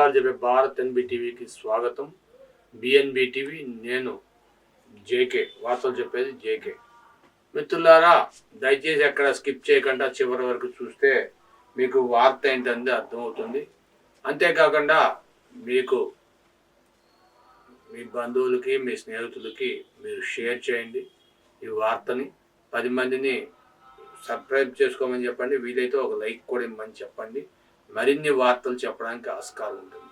వివరాలు చెప్పే భారత్ ఎన్బి టీవీకి స్వాగతం. బిఎన్బి టీవీ, నేను జేకే, వార్తలు చెప్పేది జేకే. మిత్రులారా, దయచేసి ఎక్కడ స్కిప్ చేయకుండా చివరి వరకు చూస్తే మీకు వార్త ఏంటంటే అర్థమవుతుంది. అంతేకాకుండా మీకు మీ బంధువులకి, మీ స్నేహితులకి మీరు షేర్ చేయండి. ఈ వార్తని 10 మందిని సబ్స్క్రైబ్ చేసుకోమని చెప్పండి. వీలైతే ఒక లైక్ కూడా ఇమ్మని చెప్పండి. మరిన్ని వార్తలు చెప్పడానికి ఆస్కారం ఉంటుంది.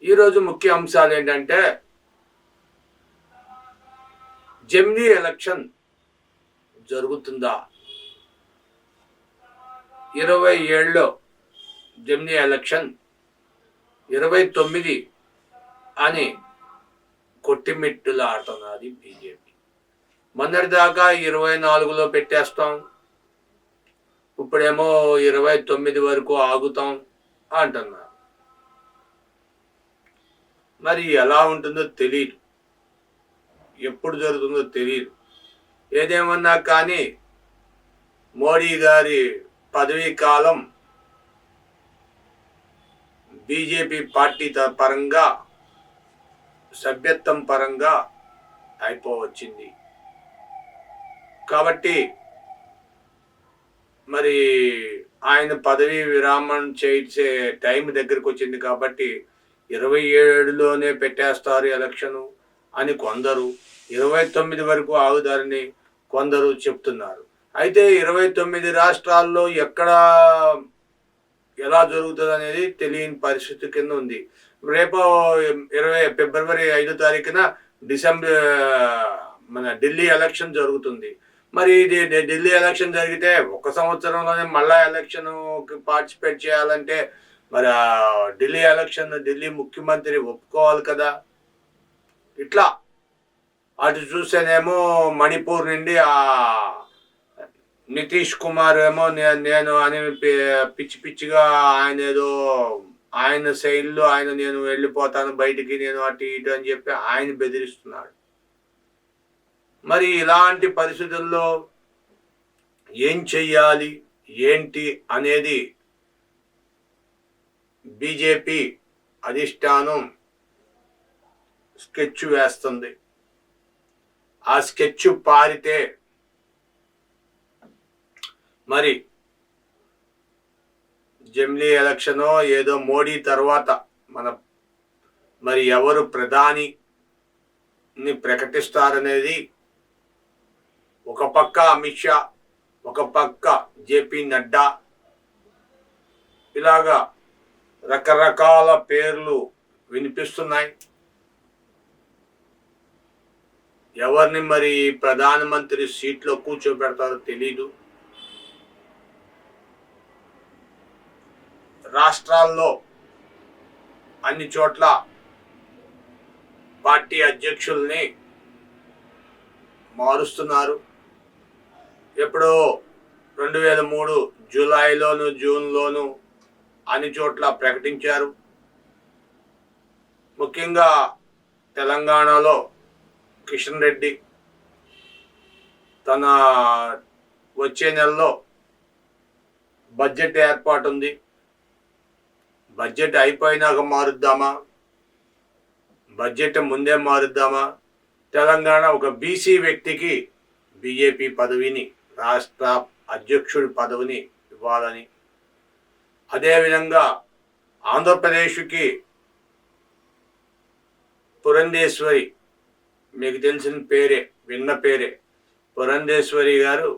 ఈరోజు ముఖ్య అంశాలు ఏంటంటే, జెమినీ ఎలక్షన్ జరుగుతుందా? 27లో జెమినీ ఎలక్షన్ 29 అని కొట్టిమిట్టులు ఆడుతున్నది బీజేపీ. మొన్నటిదాకా 24లో పెట్టేస్తాం, ఇప్పుడేమో 29 వరకు ఆగుతాం అంటున్నారు. మరి ఎలా ఉంటుందో తెలియదు, ఎప్పుడు జరుగుతుందో తెలియదు. ఏదేమన్నా కానీ మోడీ గారి పదవీ కాలం బీజేపీ పార్టీ పరంగా, సభ్యత్వం పరంగా అయిపోవచ్చింది. కాబట్టి మరి ఆయన పదవీ విరామం చేసే టైం దగ్గరకు వచ్చింది. కాబట్టి 27లోనే పెట్టేస్తారు ఎలక్షను అని కొందరు, 29 వరకు ఆగుదారని కొందరు చెప్తున్నారు. అయితే 29 రాష్ట్రాల్లో ఎక్కడ ఎలా జరుగుతుంది అనేది తెలియని పరిస్థితి కింద ఉంది. రేపు ఫిబ్రవరి 5వ తారీఖున మన ఢిల్లీ ఎలక్షన్ జరుగుతుంది. మరి ఇది ఢిల్లీ ఎలక్షన్ జరిగితే 1 సంవత్సరంలోనే మళ్ళా ఎలక్షన్ పార్టిసిపేట్ చేయాలంటే మరి ఢిల్లీ ముఖ్యమంత్రి ఒప్పుకోవాలి కదా. ఇట్లా అటు చూస్తేనేమో మణిపూర్ నుండి నితీష్ కుమార్ ఏమో నేను అని పిచ్చి పిచ్చిగా ఆయన శైలిలో నేను వెళ్ళిపోతాను బయటికి, నేను అటు ఇటు అని చెప్పి ఆయన బెదిరిస్తున్నాడు. మరి ఇలాంటి పరిస్థితుల్లో ఏం చెయ్యాలి ఏంటి అనేది బీజేపీ అధిష్టానం స్కెచ్ వేస్తుంది. ఆ స్కెచ్ పారితే మరి జెమినీ ఎలక్షనో ఏదో మోడీ తర్వాత మరి ఎవరు ప్రధానిని ప్రకటిస్తారనేది, ఒక పక్క అమిత్ షా, ఒక పక్క జేపీ నడ్డా, ఇలాగా రకరకాల పేర్లు వినిపిస్తున్నాయి. ఎవరిని మరి ప్రధానమంత్రి సీట్లో కూర్చోబెడతారో తెలీదు. రాష్ట్రాల్లో అన్ని చోట్ల పార్టీ అధ్యక్షుల్ని మారుస్తున్నారు. ఎప్పుడో 2003 జూలైలోను జూన్లోను అన్ని చోట్ల ప్రకటించారు. ముఖ్యంగా తెలంగాణలో కిషన్ రెడ్డి తన వచ్చే నెలలో బడ్జెట్ ఏర్పాటు ఉంది, బడ్జెట్ అయిపోయినాక మారుద్దామా, బడ్జెట్ ముందే మారుద్దామా, తెలంగాణ ఒక బీసీ వ్యక్తికి బీజేపీ పదవిని, రాష్ట్ర అధ్యక్షుడి పదవిని ఇవ్వాలని, అదేవిధంగా ఆంధ్రప్రదేశ్కి పురంధేశ్వరి, మీకు తెలిసిన పేరే, విన్న పేరే, పురంధేశ్వరి గారు,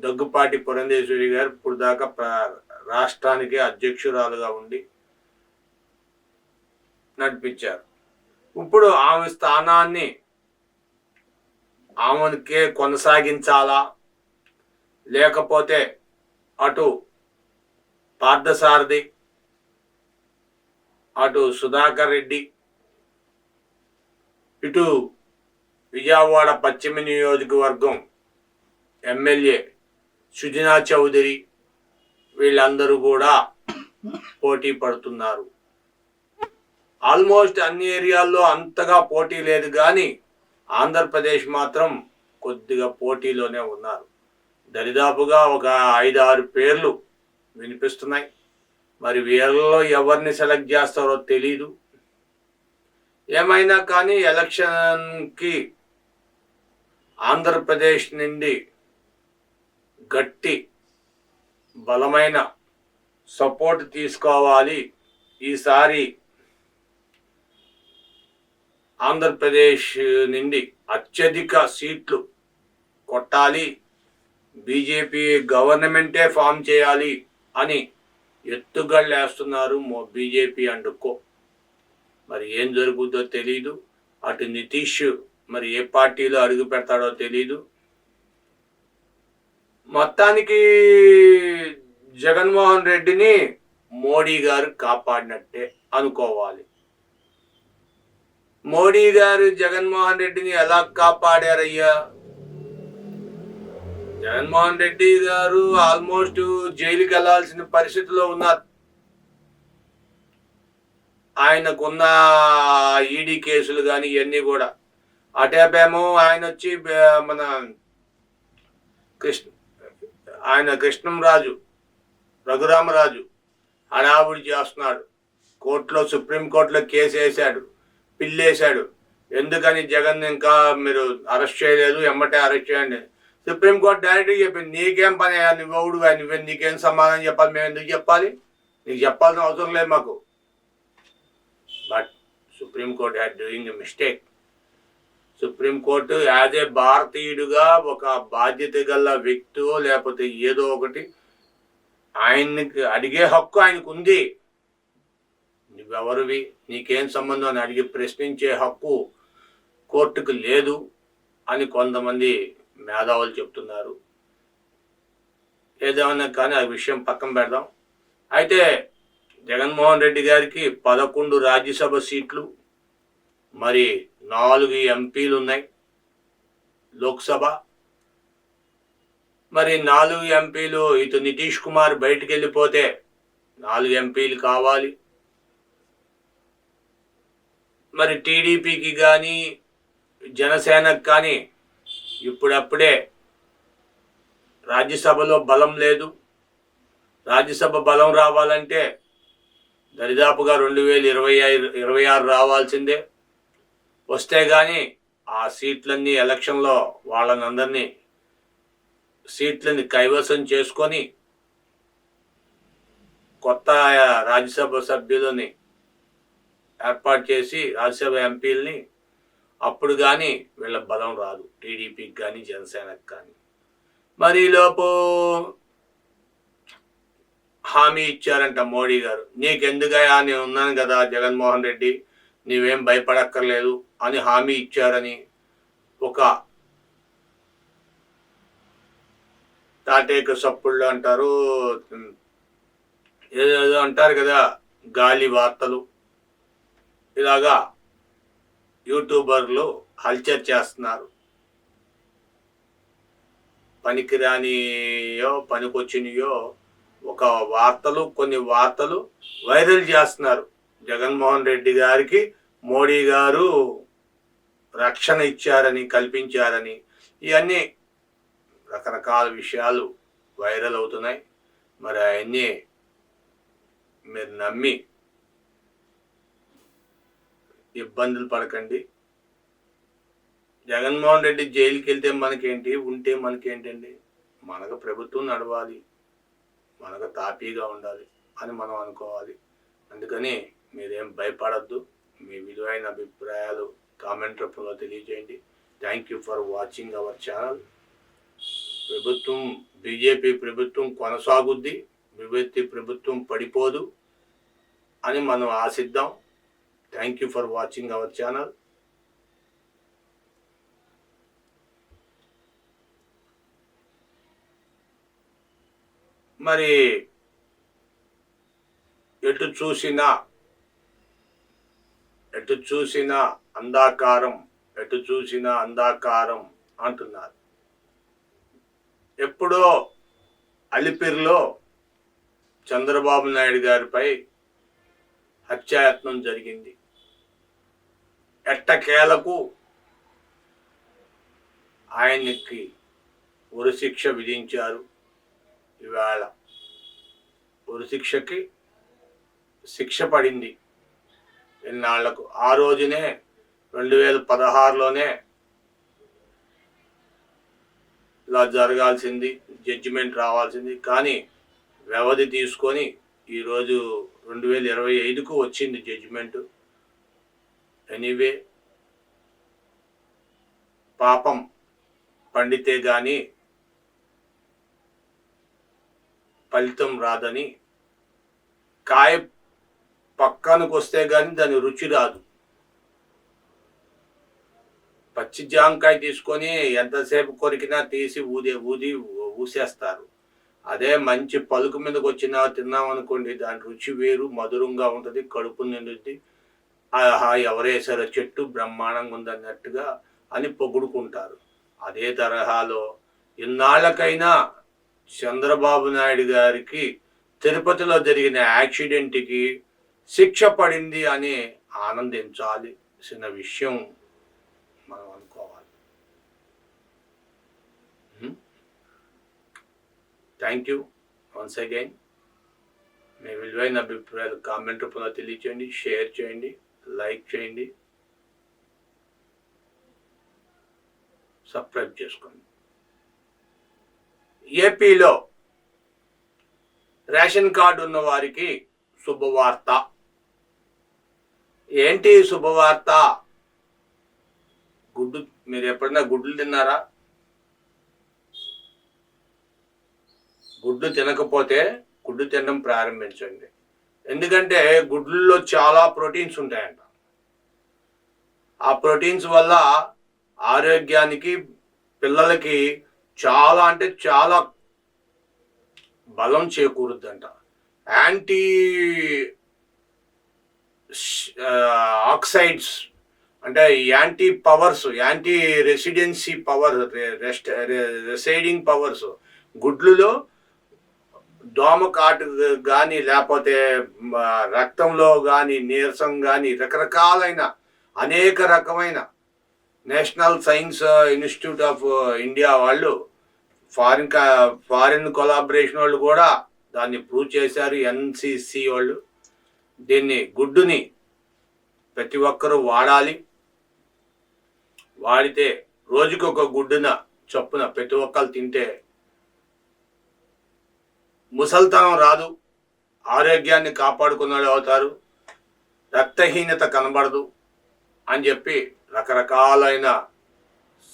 దగ్గుపాటి పురంధేశ్వరి గారు ఇప్పుడు దాకా రాష్ట్రానికి అధ్యక్షురాలుగా ఉండి నడిపించారు. ఇప్పుడు ఆమె స్థానాన్ని ఆమెకే కొనసాగించాలా, లేకపోతే అటు పార్థసారథి, అటు సుధాకర్ రెడ్డి, ఇటు విజయవాడ పశ్చిమ నియోజకవర్గం ఎమ్మెల్యే సుజనా చౌదరి, వీళ్ళందరూ కూడా పోటీ పడుతున్నారు. ఆల్మోస్ట్ అన్ని ఏరియాల్లో అంతగా పోటీ లేదు, కానీ ఆంధ్రప్రదేశ్ మాత్రం కొద్దిగా పోటీలోనే ఉన్నారు. దరిదాపుగా ఒక 5-6 పేర్లు వినిపిస్తున్నాయి. మరి వీళ్ళలో ఎవరిని సెలెక్ట్ చేస్తారో తెలీదు. ఏమైనా కానీ ఎలక్షన్కి ఆంధ్రప్రదేశ్ నుండి గట్టి బలమైన సపోర్ట్ తీసుకోవాలి. ఈసారి ఆంధ్రప్రదేశ్ నుండి అత్యధిక సీట్లు కొట్టాలి, బీజేపీ గవర్నమెంటే ఫామ్ చేయాలి అని ఎత్తుగళ్ళేస్తున్నారు బీజేపీ అండుకో. మరి ఏం జరుగుతుందో తెలీదు. అటు నితీష్ మరి ఏ పార్టీలో అడుగు పెడతాడో తెలీదు. మొత్తానికి జగన్మోహన్ రెడ్డిని మోడీ గారు కాపాడినట్టే అనుకోవాలి. మోడీ గారు జగన్మోహన్ రెడ్డిని ఎలా కాపాడారయ్యా? జగన్మోహన్ రెడ్డి గారు ఆల్మోస్ట్ జైలుకి వెళ్లాల్సిన పరిస్థితిలో ఉన్నారు. ఆయనకున్న ఈడీ కేసులు కానీ ఇవన్నీ కూడా. అటేపేమో ఆయన వచ్చి మన కృష్ణంరాజు రఘురామరాజు హడావుడి చేస్తున్నాడు. సుప్రీంకోర్టులో కేసు వేశాడు, పిల్లేశాడు. ఎందుకని జగన్ ఇంకా మీరు అరెస్ట్ చేయలేదు, ఎమ్మటే అరెస్ట్ చేయండి. సుప్రీంకోర్టు డైరెక్ట్గా చెప్పింది, నీకేం పని, నువ్వు నీకేం సమాధానం చెప్పాలి, మేము ఎందుకు చెప్పాలి, నీకు చెప్పాల్సిన అవసరం లేదు మాకు. But Supreme Court had doing a mistake. Supreme Court as a భారతీయుడుగా ఒక బాధ్యత గల వ్యక్తి లేకపోతే ఏదో ఒకటి ఆయనకి అడిగే హక్కు ఆయనకు ఉంది. నువ్వెవరివి, నీకేం సంబంధం అని అడిగి ప్రశ్నించే హక్కు కోర్టుకు లేదు అని కొంతమంది మేధావులు చెప్తున్నారు. ఏదేమన్నా కానీ ఆ విషయం పక్కన పెడదాం. అయితే జగన్మోహన్ రెడ్డి గారికి 11 రాజ్యసభ సీట్లు, మరి 4 ఎంపీలు ఉన్నాయి లోక్సభ. మరి 4 ఎంపీలు ఇటు నితీష్ కుమార్ బయటికి వెళ్ళిపోతే 4 ఎంపీలు కావాలి. మరి టీడీపీకి కానీ జనసేనకు కానీ ఇప్పుడప్పుడే రాజ్యసభలో బలం లేదు. రాజ్యసభ బలం రావాలంటే దరిదాపుగా 2026 రావాల్సిందే. వస్తే కానీ ఆ సీట్లన్నీ ఎలక్షన్లో వాళ్ళనందరినీ సీట్లని కైవసం చేసుకొని కొత్త రాజ్యసభ సభ్యులని ఏర్పాటు చేసి రాజ్యసభ ఎంపీలని అప్పుడు కానీ వీళ్ళ బలం రాదు, టీడీపీకి కానీ జనసేనకు కానీ. మరి లోపు హామీ ఇచ్చారంట మోడీ గారు, నీకెందుకయా, నేను ఉన్నాను కదా జగన్మోహన్ రెడ్డి, నీవేం భయపడక్కర్లేదు అని హామీ ఇచ్చారని ఒక తాటేక సప్పుళ్ళు అంటారు, ఏదేదో అంటారు కదా, గాలి వార్తలు. ఇలాగా యూట్యూబర్లు హల్చర్ చేస్తున్నారు. పనికిరానియో పనికొచ్చినయో కొన్ని వార్తలు వైరల్ చేస్తున్నారు. జగన్మోహన్ రెడ్డి గారికి మోడీ గారు రక్షణ ఇచ్చారని, కల్పించారని, ఇవన్నీ రకరకాల విషయాలు వైరల్ అవుతున్నాయి. మరి అవన్నీ మీరు నమ్మి ఇబ్బందులు పడకండి. జగన్మోహన్ రెడ్డి జైలుకి వెళ్తే మనకేంటి, ఉంటే మనకేంటండి, మనకు ప్రభుత్వం నడవాలి, మనకు తాపీగా ఉండాలి అని మనం అనుకోవాలి. అందుకని మీరేం భయపడద్దు. మీ విలువైన అభిప్రాయాలు కామెంట్ రూపంలో తెలియజేయండి. Thank you for watching our channel. BJP ప్రభుత్వం కొనసాగుద్ది, ప్రభుత్వం పడిపోదు అని మనం ఆశిద్దాం. Thank you for watching our channel. మరి ఎటు చూసినా అంధాకారం అంటున్నారు. ఎప్పుడో అలిపిరిలో చంద్రబాబు నాయుడు గారిపై హత్యాయత్నం జరిగింది. ఎట్టకేలకు ఆయనకి ఉరిశిక్ష విధించారు. ఇవాళ ఉరిశిక్షకి శిక్ష పడింది ఇన్నాళ్లకు. ఆ రోజునే 2016లోనే ఇలా జరగాల్సింది, జడ్జిమెంట్ రావాల్సింది. కానీ వ్యవధి తీసుకొని ఈరోజు 2025కు వచ్చింది జడ్జిమెంటు. ఎనీవే, పాపం పండితే గాని ఫలితం రాదని, కాయ పక్కనకు వస్తే గాని దాని రుచి రాదు. పచ్చి జామకాయ తీసుకొని ఎంతసేపు కొరికినా తీసి ఊసేస్తారు. అదే మంచి పలుకు మీదకి వచ్చినా తిన్నామనుకోండి, దాని రుచి వేరు, మధురంగా ఉంటుంది, కడుపు నిండుద్ది. ఆహా, ఎవరేసారో చెట్టు బ్రహ్మాండంగా ఉందన్నట్టుగా అని పొగుడుకుంటారు. అదే తరహాలో ఇన్నాళ్ళకైనా చంద్రబాబు నాయుడు గారికి తిరుపతిలో జరిగిన యాక్సిడెంట్కి శిక్ష పడింది అని ఆనందించాల్సిన విషయం మనం అనుకోవాలి. Thank you once again. మీ విలువైన అభిప్రాయాలు కామెంట్ రూపంలో తెలియచేయండి, షేర్ చేయండి, లైక్ చేయండి, సబ్స్క్రైబ్ చేసుకోండి. ఏపీలో రేషన్ కార్డు ఉన్న వారికి శుభవార్త. ఏంటి శుభవార్త? గుడ్డు, మీరు ఎప్పుడైనా గుడ్లు తిన్నారా? గుడ్డు తినకపోతే గుడ్డు తినడం ప్రారంభించండి. ఎందుకంటే గుడ్లలో చాలా ప్రోటీన్స్ ఉంటాయంట. ఆ ప్రోటీన్స్ వల్ల ఆరోగ్యానికి, పిల్లలకి చాలా అంటే చాలా బలం చేకూరుద్దంట. యాంటీ ఆక్సైడ్స్ అంటే anti powers, anti residency power, residing powers గుడ్లులో దోమ కాటు కానీ, లేకపోతే రక్తంలో కానీ, నీరసం కానీ, రకరకాలైన అనేక రకమైన national science institute of India వాళ్ళు, ఫారిన్ కొలాబరేషన్ వాళ్ళు కూడా దాన్ని ప్రూవ్ చేశారు. ఎన్సిసి వాళ్ళు దీన్ని, గుడ్డుని ప్రతి ఒక్కరూ వాడాలి. వాడితే రోజుకి ఒక గుడ్డున చొప్పున ప్రతి ఒక్కరు తింటే ముసల్తనం రాదు, ఆరోగ్యాన్ని కాపాడుకున్నాడు అవుతారు, రక్తహీనత కనబడదు అని చెప్పి రకరకాలైన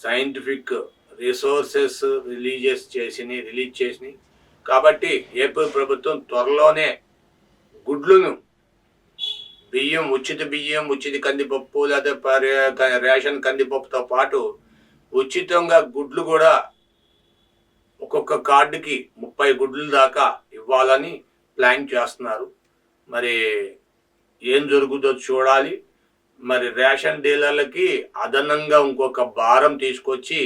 సైంటిఫిక్ రిసోర్సెస్ రిలీజ్ చేసినాయి. కాబట్టి ఏపీ ప్రభుత్వం త్వరలోనే గుడ్లను, బియ్యం, ఉచిత బియ్యం, ఉచిత కందిపప్పు, లేదా రేషన్ కందిపప్పుతో పాటు ఉచితంగా గుడ్లు కూడా ఒక్కొక్క కార్డుకి 30 గుడ్లు దాకా ఇవ్వాలని ప్లాన్ చేస్తున్నారు. మరి ఏం జరుగుతుందో చూడాలి. మరి రేషన్ డీలర్లకి అదనంగా ఇంకొక భారం తీసుకొచ్చి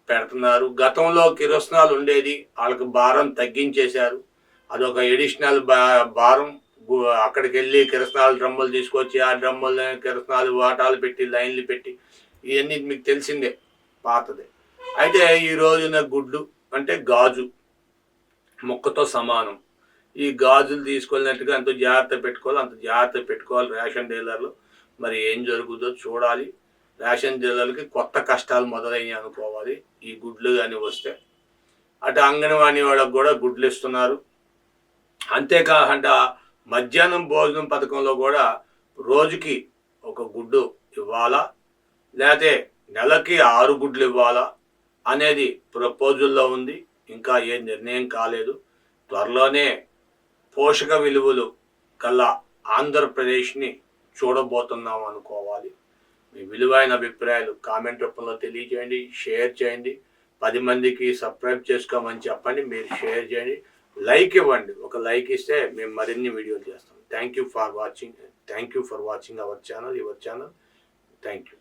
పెడుతున్నారు. గతంలో కిరోసినాలు ఉండేది, వాళ్ళకి భారం తగ్గించేశారు. అదొక ఎడిషనల్ భారం. అక్కడికి వెళ్ళి కిరసనాలు డ్రమ్ములు తీసుకొచ్చి, ఆ డ్రమ్ములు కిరసనాలు వాటాలు పెట్టి, లైన్లు పెట్టి, ఇవన్నీ మీకు తెలిసిందే, పాతదే. అయితే ఈ రోజున గుడ్డు అంటే గాజు మొక్కతో సమానం. ఈ గాజులు తీసుకెళ్ళినట్టుగా అంత జాగ్రత్త పెట్టుకోవాలి రేషన్ డీలర్లు. మరి ఏం జరుగుతుందో చూడాలి. రేషన్ డీలర్లకి కొత్త కష్టాలు మొదలయ్యాయి అనుకోవాలి ఈ గుడ్లు కానీ వస్తే. అటు అంగన్వాడీ వాళ్ళకు కూడా గుడ్లు ఇస్తున్నారు. అంతేకాకుండా మధ్యాహ్నం భోజనం పథకంలో కూడా రోజుకి ఒక గుడ్డు ఇవ్వాలా, లేకపోతే నెలకి 6 గుడ్లు ఇవ్వాలా అనేది ప్రపోజల్లో ఉంది. ఇంకా ఏ నిర్ణయం కాలేదు. త్వరలోనే పోషక విలువలు కల్లా ఆంధ్రప్రదేశ్ని చూడబోతున్నాం అనుకోవాలి. మీ విలువైన అభిప్రాయాలు కామెంట్ రూపంలో తెలియజేయండి, షేర్ చేయండి, 10 మందికి సబ్స్క్రైబ్ చేసుకోమని చెప్పండి. మీరు షేర్ చేయండి, లైక్ ఇవ్వండి. ఒక లైక్ ఇస్తే మేము మరిన్ని వీడియోలు చేస్తాం. Thank you for watching our channel. Thank you.